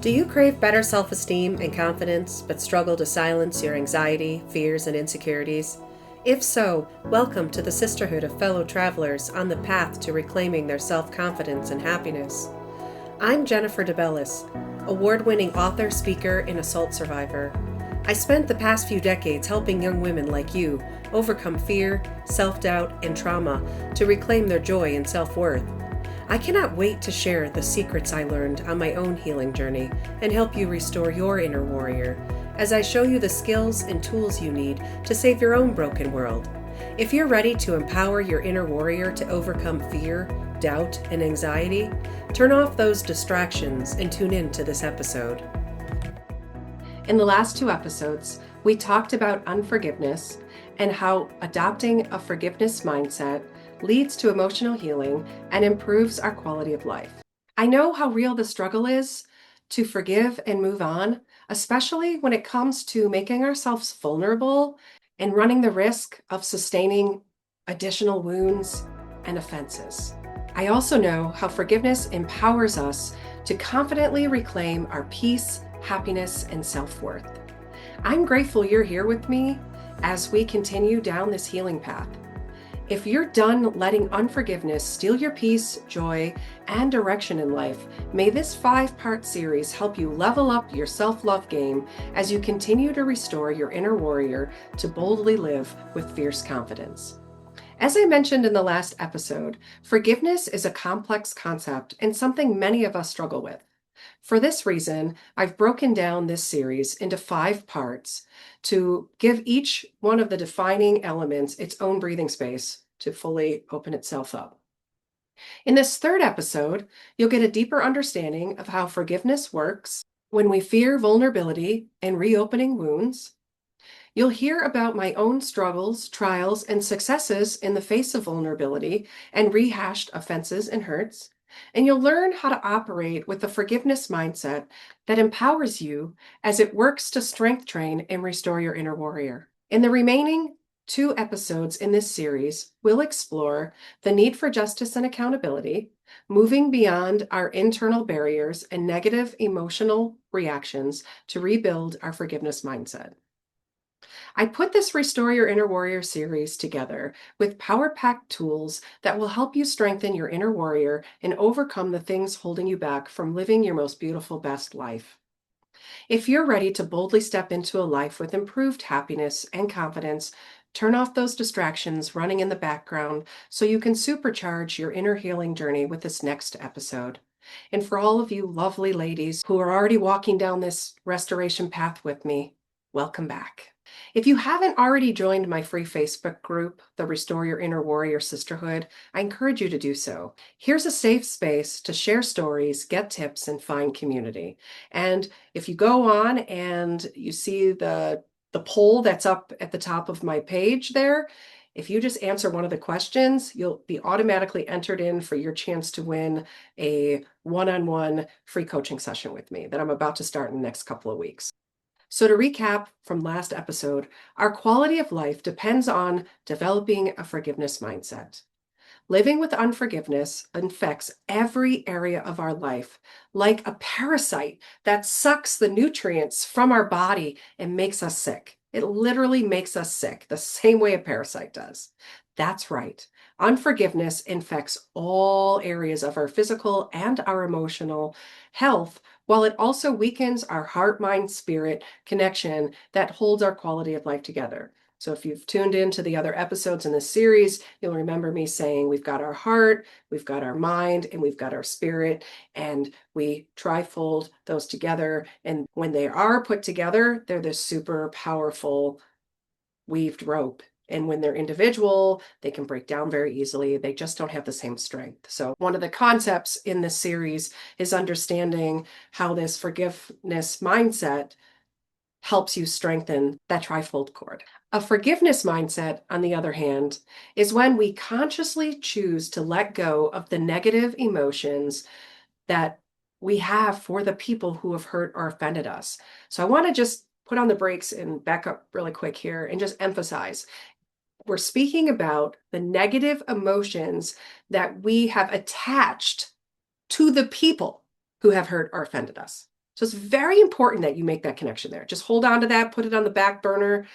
Do you crave better self esteem and confidence, but struggle to silence your anxiety, fears, and insecurities? If so, welcome to the sisterhood of fellow travelers on the path to reclaiming their self confidence and happiness. I'm Jennifer DeBellis, award winning author, speaker, and assault survivor. I spent the past few decades helping young women like you overcome fear, self doubt, and trauma to reclaim their joy and self worth. I cannot wait to share the secrets I learned on my own healing journey and help you restore your inner warrior as I show you the skills and tools you need to save your own broken world. If you're ready to empower your inner warrior to overcome fear, doubt, and anxiety, turn off those distractions and tune in to this episode. In the last two episodes, we talked about unforgiveness and how adopting a forgiveness mindset leads to emotional healing and improves our quality of life. I know how real the struggle is to forgive and move on, especially when it comes to making ourselves vulnerable and running the risk of sustaining additional wounds and offenses. I also know how forgiveness empowers us to confidently reclaim our peace, happiness, and self-worth. I'm grateful you're here with me as we continue down this healing path. If you're done letting unforgiveness steal your peace, joy, and direction in life, may this 5-part series help you level up your self-love game as you continue to restore your inner warrior to boldly live with fierce confidence. As I mentioned in the last episode, forgiveness is a complex concept and something many of us struggle with. For this reason, I've broken down this series into 5 parts to give each one of the defining elements its own breathing space to fully open itself up. In this 3rd episode, you'll get a deeper understanding of how forgiveness works when we fear vulnerability and reopening wounds. You'll hear about my own struggles, trials, and successes in the face of vulnerability and rehashed offenses and hurts. And you'll learn how to operate with the forgiveness mindset that empowers you as it works to strength train and restore your inner warrior. In the remaining 2 episodes in this series, we'll explore the need for justice and accountability, moving beyond our internal barriers and negative emotional reactions to rebuild our forgiveness mindset. I put this Restore Your Inner Warrior series together with power-packed tools that will help you strengthen your inner warrior and overcome the things holding you back from living your most beautiful, best life. If you're ready to boldly step into a life with improved happiness and confidence, turn off those distractions running in the background so you can supercharge your inner healing journey with this next episode. And for all of you lovely ladies who are already walking down this restoration path with me, welcome back. If you haven't already joined my free Facebook group, the Restore Your Inner Warrior Sisterhood, I encourage you to do so. Here's a safe space to share stories, get tips, and find community. And if you go on and you see the poll that's up at the top of my page there, if you just answer one of the questions, you'll be automatically entered in for your chance to win a one-on-one free coaching session with me that I'm about to start in the next couple of weeks. So to recap from last episode, our quality of life depends on developing a forgiveness mindset. Living with unforgiveness infects every area of our life, like a parasite that sucks the nutrients from our body and makes us sick. It literally makes us sick, the same way a parasite does. That's right. Unforgiveness infects all areas of our physical and our emotional health, while it also weakens our heart, mind, spirit connection that holds our quality of life together. So if you've tuned into the other episodes in this series, you'll remember me saying we've got our heart, we've got our mind, and we've got our spirit, and we trifold those together. And when they are put together, they're this super powerful weaved rope. And when they're individual, they can break down very easily. They just don't have the same strength. So one of the concepts in this series is understanding how this forgiveness mindset helps you strengthen that trifold cord. A forgiveness mindset, on the other hand, is when we consciously choose to let go of the negative emotions that we have for the people who have hurt or offended us. So I want to just put on the brakes and back up really quick here and just emphasize we're speaking about the negative emotions that we have attached to the people who have hurt or offended us. So it's very important that you make that connection there. Just hold on to that, put it on the back burner,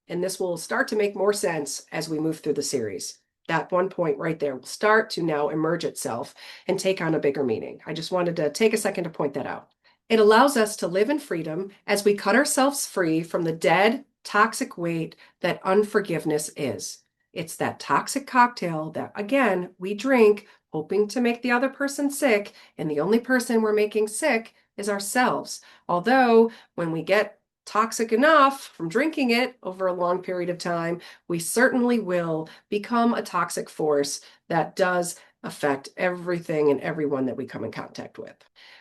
and this will start to make more sense as we move through the series. That one point right there will start to now emerge itself and take on a bigger meaning. I just wanted to take a second to point that out. It allows us to live in freedom as we cut ourselves free from the dead, toxic weight that unforgiveness is. It's that toxic cocktail that, again, we drink hoping to make the other person sick, and the only person we're making sick is ourselves. Although, when we get toxic enough from drinking it over a long period of time, we certainly will become a toxic force that does affect everything and everyone that we come in contact with.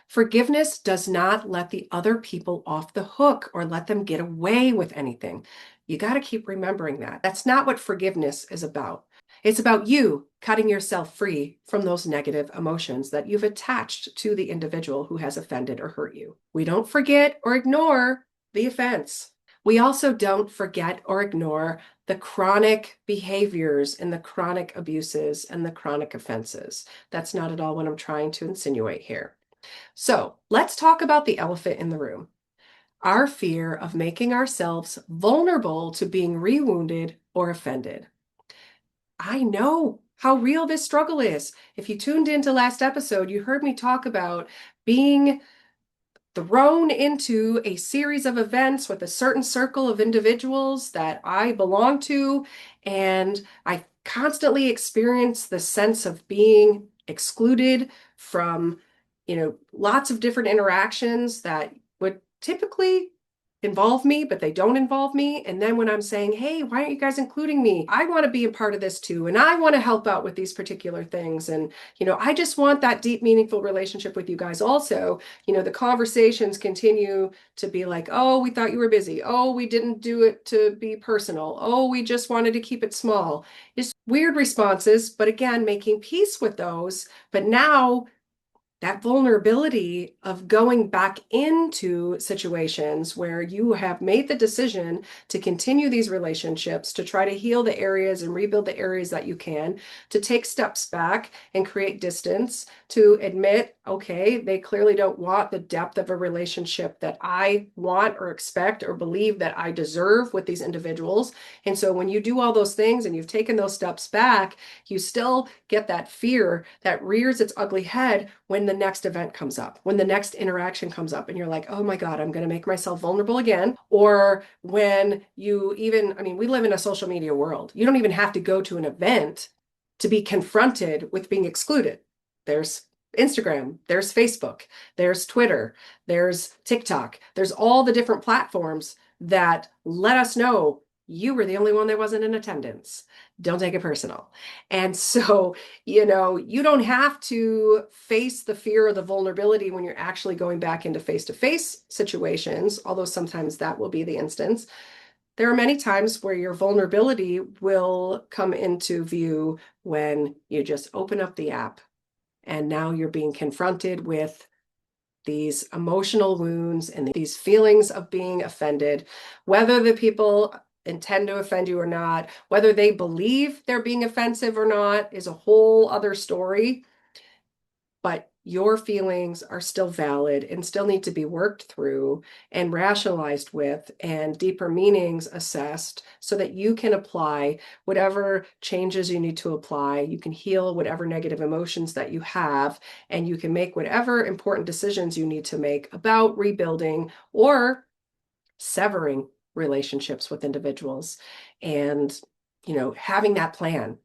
Forgiveness does not let the other people off the hook or let them get away with anything. You got to keep remembering that. That's not what forgiveness is about. It's about you cutting yourself free from those negative emotions that you've attached to the individual who has offended or hurt you. We don't forget or ignore the offense. We also don't forget or ignore the chronic behaviors and the chronic abuses and the chronic offenses. That's not at all what I'm trying to insinuate here. So let's talk about the elephant in the room, our fear of making ourselves vulnerable to being rewounded or offended. I know how real this struggle is. If you tuned into last episode, you heard me talk about being thrown into a series of events with a certain circle of individuals that I belong to, and I constantly experience the sense of being excluded from, lots of different interactions that would typically involve me, but they don't involve me. And then when I'm saying, hey, why aren't you guys including me? I want to be a part of this too. And I want to help out with these particular things. And, I just want that deep, meaningful relationship with you guys also. The conversations continue to be like, oh, we thought you were busy. Oh, we didn't do it to be personal. Oh, we just wanted to keep it small. It's weird responses, but again, making peace with those. But now that vulnerability of going back into situations where you have made the decision to continue these relationships, to try to heal the areas and rebuild the areas that you can, to take steps back and create distance, to admit, okay, they clearly don't want the depth of a relationship that I want or expect or believe that I deserve with these individuals. And so when you do all those things and you've taken those steps back, you still get that fear that rears its ugly head when the next event comes up, when the next interaction comes up, and you're like, oh my God, I'm going to make myself vulnerable again. Or when you even, I mean, we live in a social media world. You don't even have to go to an event to be confronted with being excluded. There's Instagram, there's Facebook, there's Twitter, there's TikTok, there's all the different platforms that let us know you were the only one that wasn't in attendance. Don't take it personal. And so, you don't have to face the fear or the vulnerability when you're actually going back into face-to-face situations, although sometimes that will be the instance. There are many times where your vulnerability will come into view when you just open up the app and now you're being confronted with these emotional wounds and these feelings of being offended, whether the people intend to offend you or not, whether they believe they're being offensive or not is a whole other story. But your feelings are still valid and still need to be worked through and rationalized with and deeper meanings assessed so that you can apply whatever changes you need to apply. You can heal whatever negative emotions that you have, and you can make whatever important decisions you need to make about rebuilding or severing relationships with individuals. And, having that plan.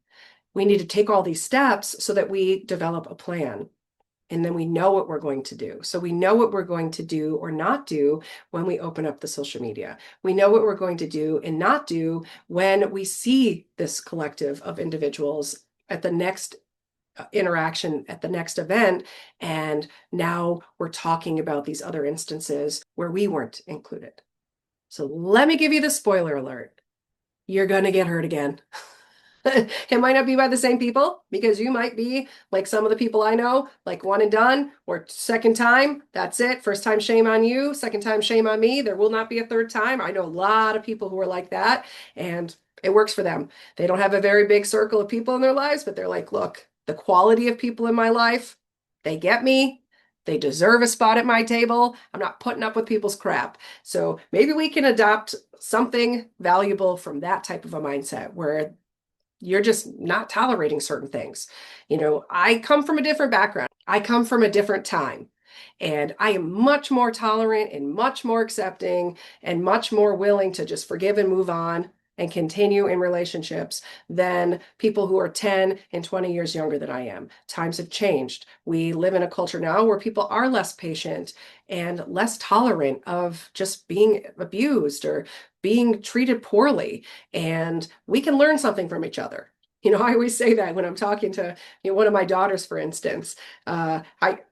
We need to take all these steps so that we develop a plan. And then we know what we're going to do. So we know what we're going to do or not do when we open up the social media. We know what we're going to do and not do when we see this collective of individuals at the next interaction, at the next event. And now we're talking about these other instances where we weren't included. So let me give you the spoiler alert. You're going to get hurt again. It might not be by the same people because you might be like some of the people I know, like one and done, or second time, that's it. First time, shame on you. Second time, shame on me. There will not be a third time. I know a lot of people who are like that, and it works for them. They don't have a very big circle of people in their lives, but they're like, look, the quality of people in my life, they get me. They deserve a spot at my table. I'm not putting up with people's crap. So maybe we can adopt something valuable from that type of a mindset where you're just not tolerating certain things. I come from a different background. I come from a different time. And I am much more tolerant and much more accepting and much more willing to just forgive and move on and continue in relationships than people who are 10 and 20 years younger than I am. Times have changed. We live in a culture now where people are less patient and less tolerant of just being abused or being treated poorly. And we can learn something from each other. I always say that when I'm talking to one of my daughters, for instance.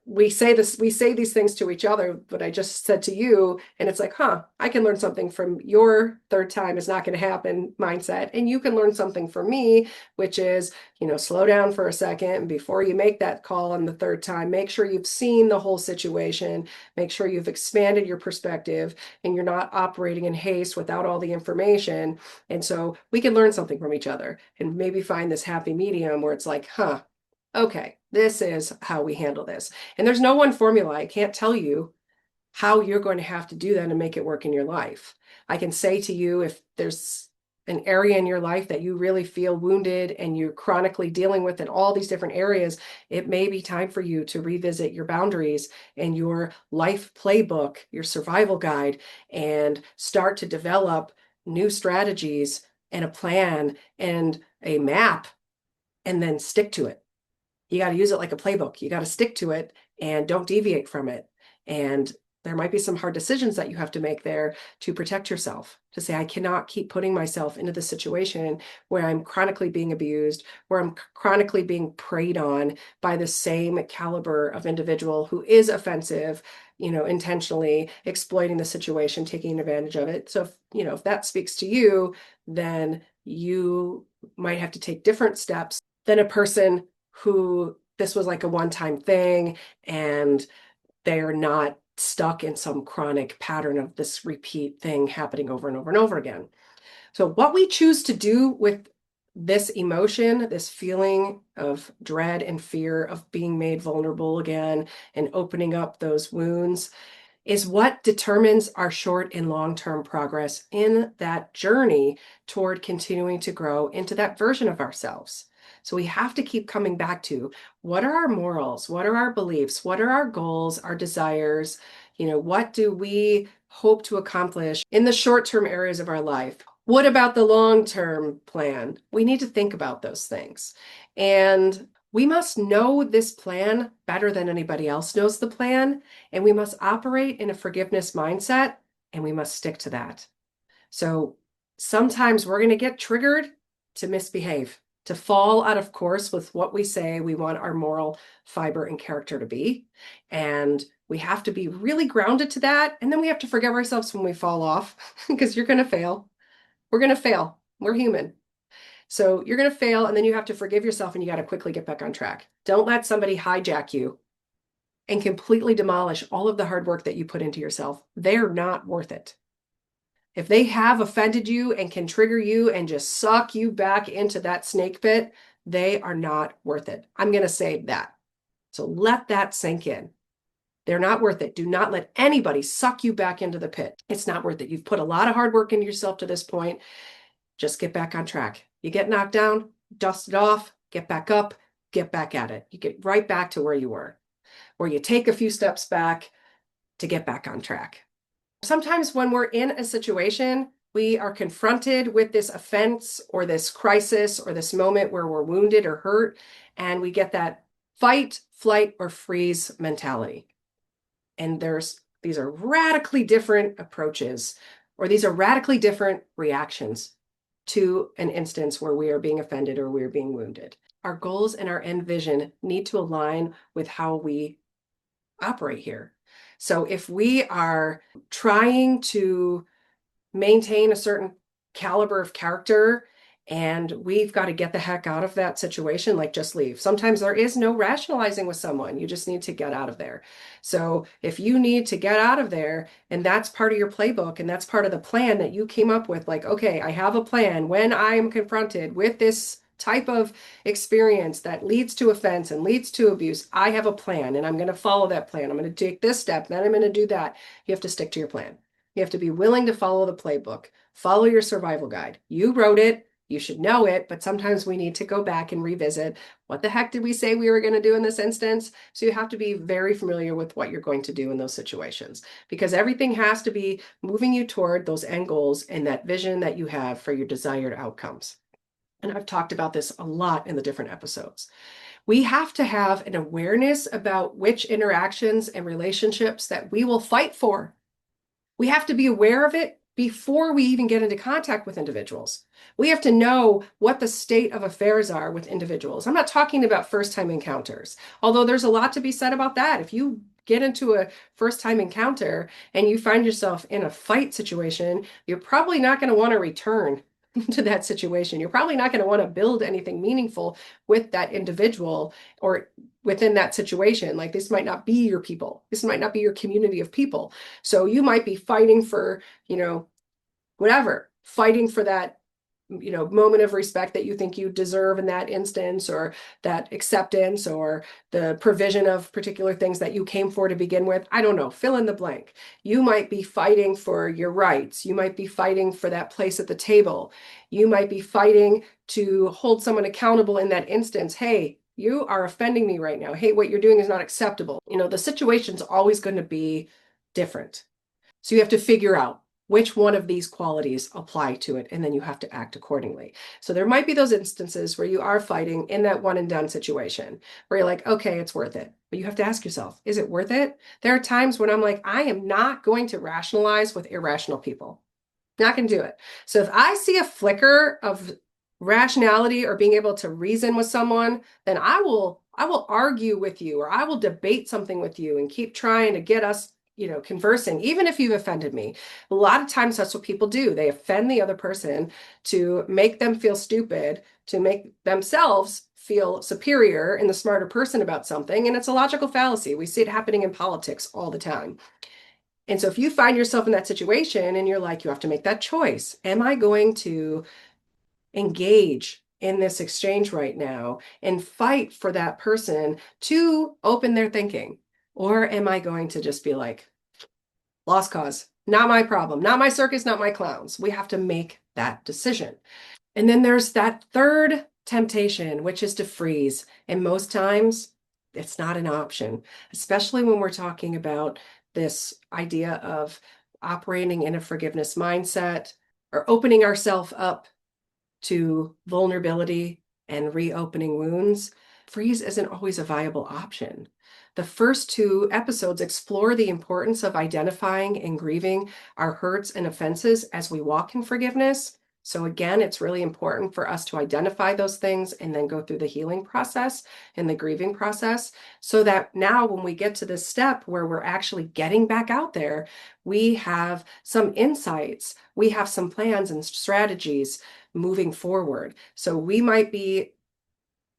We say these things to each other, but I just said to you, and it's like, huh, I can learn something from your third time is not going to happen mindset, and you can learn something from me, which is, slow down for a second, and before you make that call on the third time, make sure you've seen the whole situation, make sure you've expanded your perspective, and you're not operating in haste without all the information. And so we can learn something from each other and maybe find this happy medium where it's like, huh, okay, this is how we handle this. And there's no one formula. I can't tell you how you're going to have to do that and make it work in your life. I can say to you, if there's an area in your life that you really feel wounded and you're chronically dealing with in all these different areas, it may be time for you to revisit your boundaries and your life playbook, your survival guide, and start to develop new strategies and a plan and a map, and then stick to it. You got to use it like a playbook. You got to stick to it and don't deviate from it. And there might be some hard decisions that you have to make there to protect yourself, to say, I cannot keep putting myself into the situation where I'm chronically being abused, where I'm chronically being preyed on by the same caliber of individual who is offensive, intentionally exploiting the situation, taking advantage of it. So, if that speaks to you, then you might have to take different steps than a person who this was like a one-time thing and they're not stuck in some chronic pattern of this repeat thing happening over and over and over again. So what we choose to do with this emotion, this feeling of dread and fear of being made vulnerable again and opening up those wounds, is what determines our short and long-term progress in that journey toward continuing to grow into that version of ourselves. So we have to keep coming back to, what are our morals? What are our beliefs? What are our goals, our desires? What do we hope to accomplish in the short-term areas of our life? What about the long-term plan? We need to think about those things. And we must know this plan better than anybody else knows the plan, and we must operate in a forgiveness mindset, and we must stick to that. So sometimes we're going to get triggered to misbehave, to fall out of course with what we say we want our moral fiber and character to be. And we have to be really grounded to that. And then we have to forgive ourselves when we fall off, because you're going to fail. We're going to fail. We're human. So you're going to fail, and then you have to forgive yourself, and you got to quickly get back on track. Don't let somebody hijack you and completely demolish all of the hard work that you put into yourself. They're not worth it. If they have offended you and can trigger you and just suck you back into that snake pit, they are not worth it. I'm going to say that. So let that sink in. They're not worth it. Do not let anybody suck you back into the pit. It's not worth it. You've put a lot of hard work into yourself to this point. Just get back on track. You get knocked down, dust it off, get back up, get back at it. You get right back to where you were, or you take a few steps back to get back on track. Sometimes when we're in a situation, we are confronted with this offense or this crisis or this moment where we're wounded or hurt, and we get that fight, flight, or freeze mentality. And these are radically different approaches, or these are radically different reactions to an instance where we are being offended or we are being wounded. Our goals and our end vision need to align with how we operate here. So if we are trying to maintain a certain caliber of character and we've got to get the heck out of that situation, like just leave. Sometimes there is no rationalizing with someone. You just need to get out of there. So if you need to get out of there and that's part of your playbook and that's part of the plan that you came up with, like, okay, I have a plan when I am confronted with this type of experience that leads to offense and leads to abuse, I have a plan and I'm going to follow that plan. I'm going to take this step, then I'm going to do that. You have to stick to your plan. You have to be willing to follow the playbook, follow your survival guide. You wrote it. You should know it, but sometimes we need to go back and revisit what the heck did we say we were going to do in this instance? So you have to be very familiar with what you're going to do in those situations because everything has to be moving you toward those end goals and that vision that you have for your desired outcomes. And I've talked about this a lot in the different episodes. We have to have an awareness about which interactions and relationships that we will fight for. We have to be aware of it before we even get into contact with individuals. We have to know what the state of affairs are with individuals. I'm not talking about first-time encounters, although there's a lot to be said about that. If you get into a first-time encounter and you find yourself in a fight situation, you're probably not going to want to return to that situation. You're probably not going to want to build anything meaningful with that individual or within that situation. Like this might not be your people. This might not be your community of people. So you might be fighting for, whatever, fighting for that, moment of respect that you think you deserve in that instance, or that acceptance, or the provision of particular things that you came for to begin with. I don't know, fill in the blank. You might be fighting for your rights. You might be fighting for that place at the table. You might be fighting to hold someone accountable in that instance. Hey, you are offending me right now. Hey, what you're doing is not acceptable. The situation's always going to be different. So you have to figure out which one of these qualities apply to it, and then you have to act accordingly. So there might be those instances where you are fighting in that one and done situation where you're like, okay, it's worth it. But you have to ask yourself, is it worth it? There are times when I'm like, I am not going to rationalize with irrational people. Not going to do it. So if I see a flicker of rationality or being able to reason with someone, then I will argue with you, or I will debate something with you and keep trying to get us conversing, even if you've offended me. A lot of times that's what people do. They offend the other person to make them feel stupid, to make themselves feel superior and the smarter person about something. And it's a logical fallacy. We see it happening in politics all the time. And so if you find yourself in that situation and you're like, you have to make that choice. Am I going to engage in this exchange right now and fight for that person to open their thinking? Or am I going to just be like, lost cause, not my problem, not my circus, not my clowns? We have to make that decision. And then there's that third temptation, which is to freeze. And most times it's not an option, especially when we're talking about this idea of operating in a forgiveness mindset or opening ourselves up to vulnerability and reopening wounds. Freeze isn't always a viable option. The first two episodes explore the importance of identifying and grieving our hurts and offenses as we walk in forgiveness. So again, it's really important for us to identify those things and then go through the healing process and the grieving process, so that now when we get to this step where we're actually getting back out there, we have some insights, we have some plans and strategies moving forward. So we might be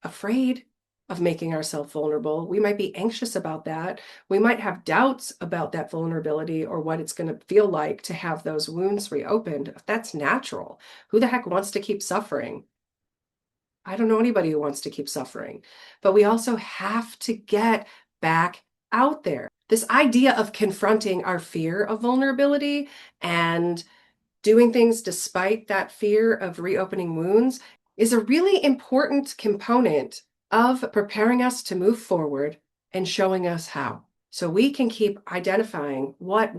afraid of making ourselves vulnerable. We might be anxious about that. We might have doubts about that vulnerability or what it's going to feel like to have those wounds reopened. That's natural. Who the heck wants to keep suffering? I don't know anybody who wants to keep suffering. But we also have to get back out there. This idea of confronting our fear of vulnerability and doing things despite that fear of reopening wounds is a really important component of preparing us to move forward and showing us how. So we can keep identifying what.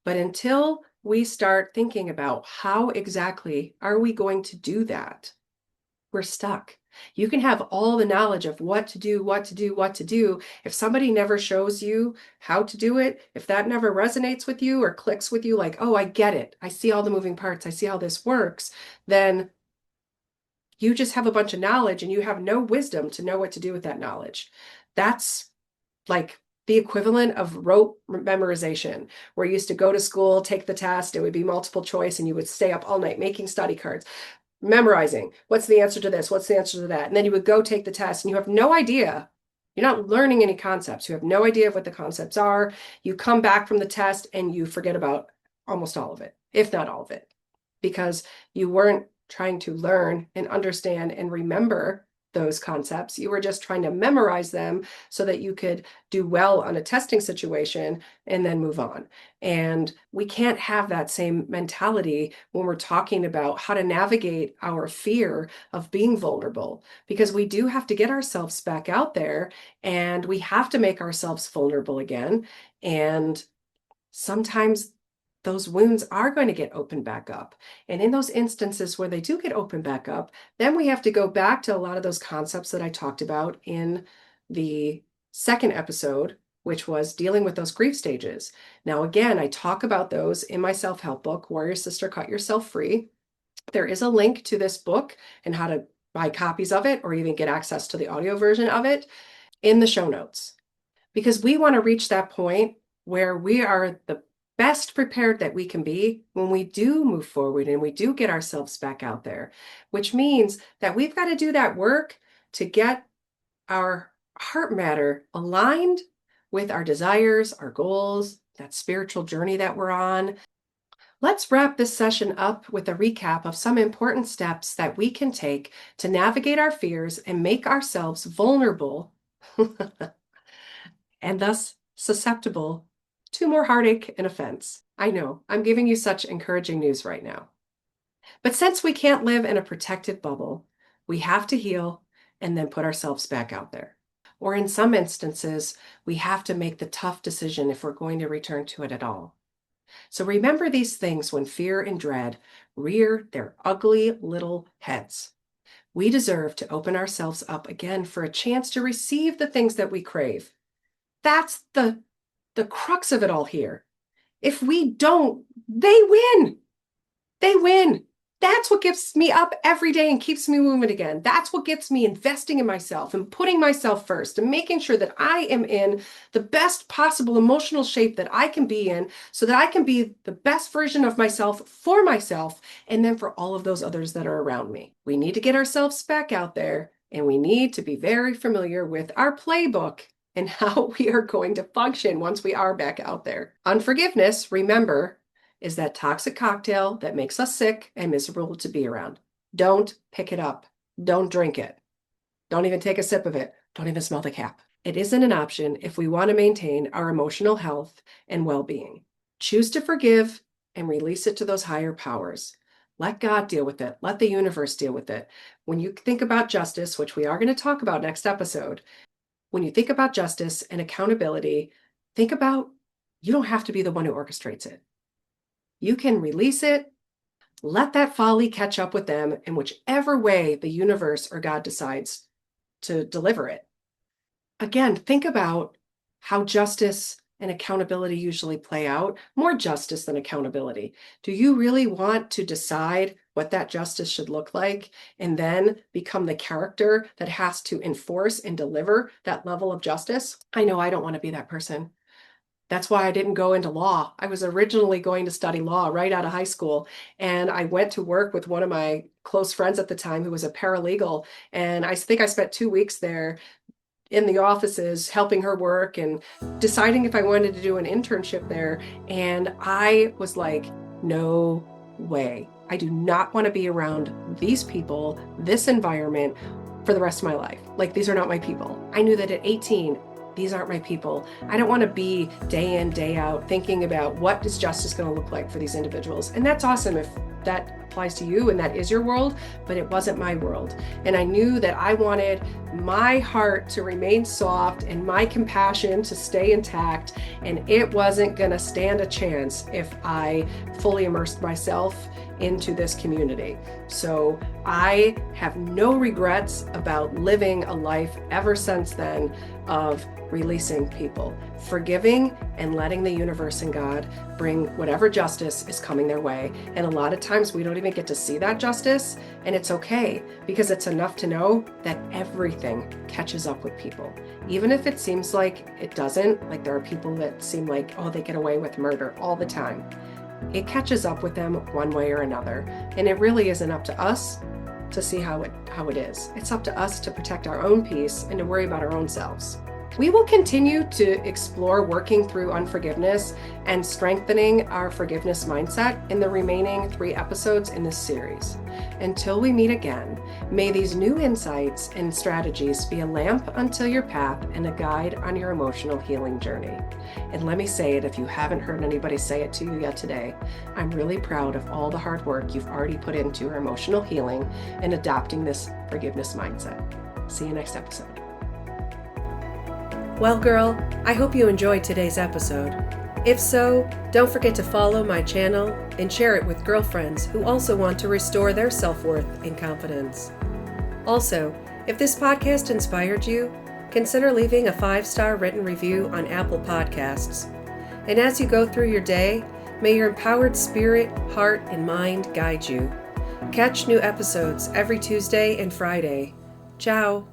But until we start thinking about how exactly are we going to do that, we're stuck. You can have all the knowledge of what to do. If somebody never shows you how to do it, if that never resonates with you or clicks with you, like, oh, I get it, I see all the moving parts, I see how this works, then you just have a bunch of knowledge and you have no wisdom to know what to do with that knowledge. That's like the equivalent of rote memorization, where you used to go to school, take the test, it would be multiple choice, and you would stay up all night making study cards, memorizing, what's the answer to this? What's the answer to that? And then you would go take the test and you have no idea. You're not learning any concepts. You have no idea of what the concepts are. You come back from the test and you forget about almost all of it, if not all of it, because you weren't trying to learn and understand and remember those concepts. You were just trying to memorize them so that you could do well on a testing situation and then move on. And we can't have that same mentality when we're talking about how to navigate our fear of being vulnerable, because we do have to get ourselves back out there and we have to make ourselves vulnerable again. And sometimes those wounds are going to get opened back up. And in those instances where they do get opened back up, then we have to go back to a lot of those concepts that I talked about in the second episode, which was dealing with those grief stages. Now, again, I talk about those in my self-help book, Warrior Sister Cut Yourself Free. There is a link to this book and how to buy copies of it or even get access to the audio version of it in the show notes, because we want to reach that point where we are the best prepared that we can be when we do move forward and we do get ourselves back out there, which means that we've got to do that work to get our heart matter aligned with our desires, our goals, that spiritual journey that we're on. Let's wrap this session up with a recap of some important steps that we can take to navigate our fears and make ourselves vulnerable and thus susceptible to more heartache and offense. I know, I'm giving you such encouraging news right now. But since we can't live in a protected bubble, we have to heal and then put ourselves back out there. Or in some instances, we have to make the tough decision if we're going to return to it at all. So remember these things when fear and dread rear their ugly little heads. We deserve to open ourselves up again for a chance to receive the things that we crave. That's the crux of it all here. If we don't, they win. They win. That's what gets me up every day and keeps me moving again. That's what gets me investing in myself and putting myself first and making sure that I am in the best possible emotional shape that I can be in so that I can be the best version of myself for myself and then for all of those others that are around me. We need to get ourselves back out there and we need to be very familiar with our playbook and how we are going to function once we are back out there. Unforgiveness, remember, is that toxic cocktail that makes us sick and miserable to be around. Don't pick it up. Don't drink it. Don't even take a sip of it. Don't even smell the cap. It isn't an option if we want to maintain our emotional health and well-being. Choose to forgive and release it to those higher powers. Let God deal with it. Let the universe deal with it. When you think about justice, which we are going to talk about next episode, when you think about justice and accountability, think about you don't have to be the one who orchestrates it. You can release it, let that folly catch up with them in whichever way the universe or God decides to deliver it. Again, think about how justice and accountability usually play out. More justice than accountability. Do you really want to decide what that justice should look like and then become the character that has to enforce and deliver that level of justice? I know I don't want to be that person. That's why I didn't go into law. I was originally going to study law right out of high school. And I went to work with one of my close friends at the time who was a paralegal. And I think I spent 2 weeks there in the offices helping her work and deciding if I wanted to do an internship there. And I was like, no way. I do not want to be around these people, this environment for the rest of my life. Like, these are not my people. I knew that at 18, these aren't my people. I don't want to be day in, day out thinking about what is justice going to look like for these individuals. And that's awesome if that applies to you and that is your world, but it wasn't my world. And I knew that I wanted my heart to remain soft and my compassion to stay intact. And it wasn't going to stand a chance if I fully immersed myself into this community. So I have no regrets about living a life ever since then of releasing people, forgiving and letting the universe and God bring whatever justice is coming their way. And a lot of times we don't even get to see that justice, and it's okay, because it's enough to know that everything catches up with people. Even if it seems like it doesn't, like there are people that seem like, oh, they get away with murder all the time. It catches up with them one way or another. And it really isn't up to us to see how it is. It's up to us to protect our own peace and to worry about our own selves. We will continue to explore working through unforgiveness and strengthening our forgiveness mindset in the remaining 3 episodes in this series. Until we meet again, may these new insights and strategies be a lamp unto your path and a guide on your emotional healing journey. And let me say it, if you haven't heard anybody say it to you yet today, I'm really proud of all the hard work you've already put into your emotional healing and adopting this forgiveness mindset. See you next episode. Well, girl, I hope you enjoyed today's episode. If so, don't forget to follow my channel and share it with girlfriends who also want to restore their self-worth and confidence. Also, if this podcast inspired you, consider leaving a 5-star written review on Apple Podcasts. And as you go through your day, may your empowered spirit, heart, and mind guide you. Catch new episodes every Tuesday and Friday. Ciao.